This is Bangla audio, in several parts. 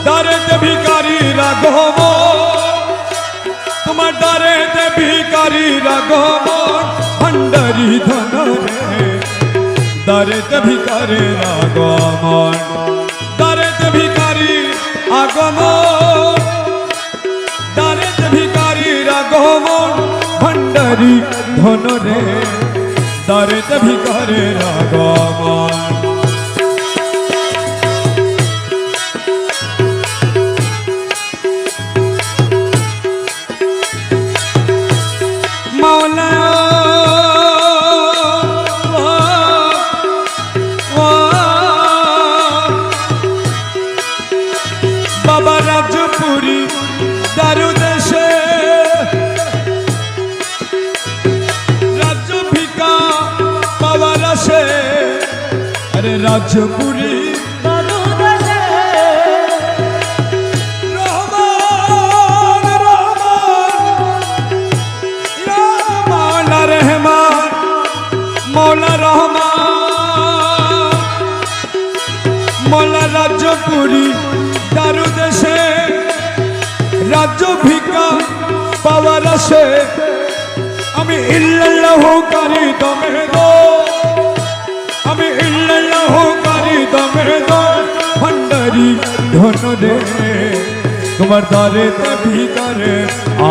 দারেতে ভিখারি রাগম তোমার দারেতে ভিখারি রাগম ভান্ডারি ধন রে দারেতে ভিখারি রাগম দারেতে ভিখারি আগমন দারেতে ভিখারি রাগমন ভান্ডারি ধন রে দারেতে ভিখারি রাগমন মাওলা বাবা রাজপুরী দারু দেশে রাজ্য ভিকা পাওয়ার আসে আরে রাজপুরী দারু দেশে রহমান রহমান মৌলা রহমান মৌলা রহমান মৌলা রাজপুরী দারু দেশে রাজ্য ভিকা পাওয়ার আসে আমি ইল্লাল্লাহু কারি দমে দো আমি ইল্লাল্লাহু কারি দমে দো ভান্ডারি ধন রে তোমার দারেতে ভিখারে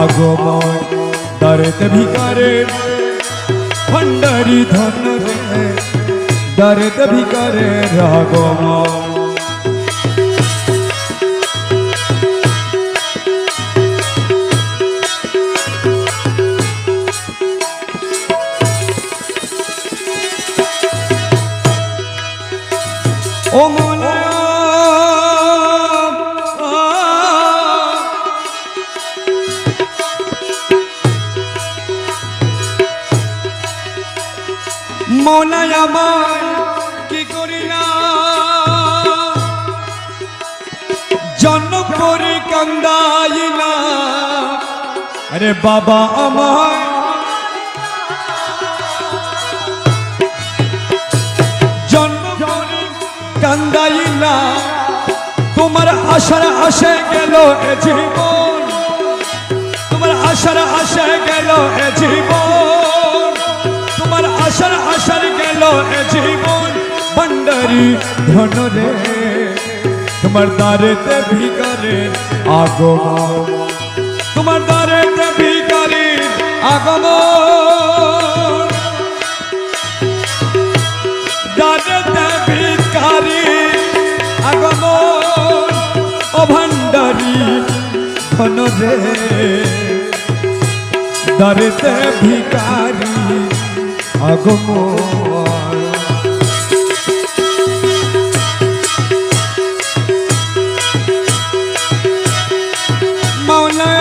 আগমন দারেতে ভিখারে ভান্ডারি ধন রে দারেতে ভিখারে আগমন ও মৌলা মৌলা আমার কি করিলা জন্ম করে কান্দাইলা আরে বাবা আমার কান্দাইলা তোমার আশার আশে গেল এ জীবন তোমার আশার আশে গেল এ জীবন তোমার আশার আশার গেল এ জীবন ভান্ডারি ধন রে তোমার দারেতে ভিখারে আগমন তোমার দারেতে ভিখারি আগমন দারেতে ভিখারি আগমন ও ভান্ডারি ধন রে দারেতে ভিখারি আগমন মাওলা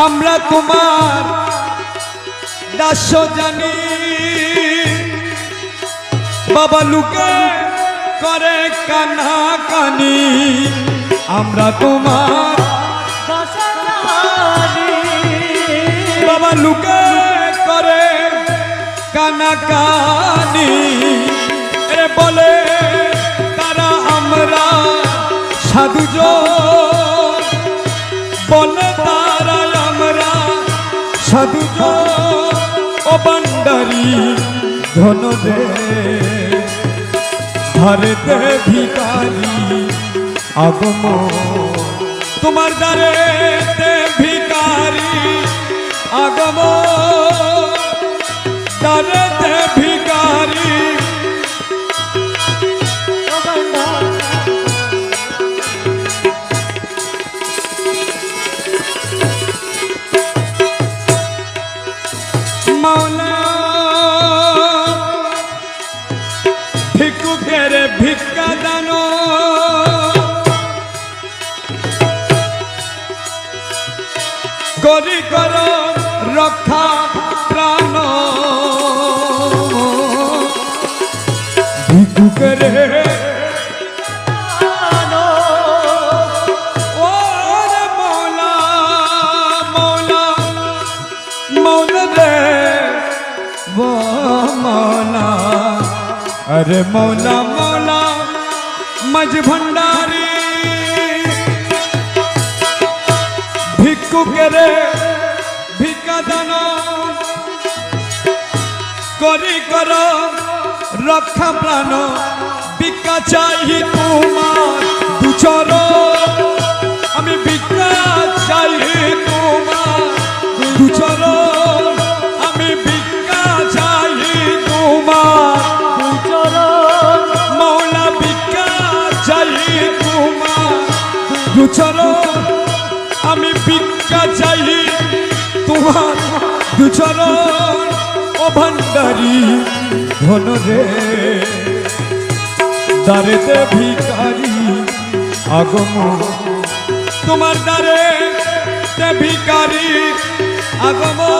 আমরা তোমার দাস জানি বাবা লুকে করে কানা কানি আমরা তোমার দাস জানি বাবা লুকে করে কানা কানি এ বলে তারা আমরা সাধুজন বলে তারা আমরা সাধুজন ও ভান্ডারি ধন রে ধারেতে ভিখারি আগমন তোমার দারেতে ভিখারি আগমন দারেতে ভিখারি মাওলা ভিক্ষুকের ভিক্ষা দান করি কর রক্ষা প্রাণ ভিক্ষুকের अरे मौला मौला मज भंडारी भिक्खु के रे भिका दान करी कर रक्षा प्राण भिका चाहिए तुम्हार दुचर আমি ভিক্ষা चाहिए তোমার দুচর আমি ভিক্ষা चाहिए তোমার দুচর মৌলা ভিক্ষা चाहिए তোমার দুচর আমি ভিক্ষা चाहिए তোমার দুচর ও ভান্ডারি ধন রে দারেতে ভিখারি আগমন তোমার দ্বারে ভিখারি আগমন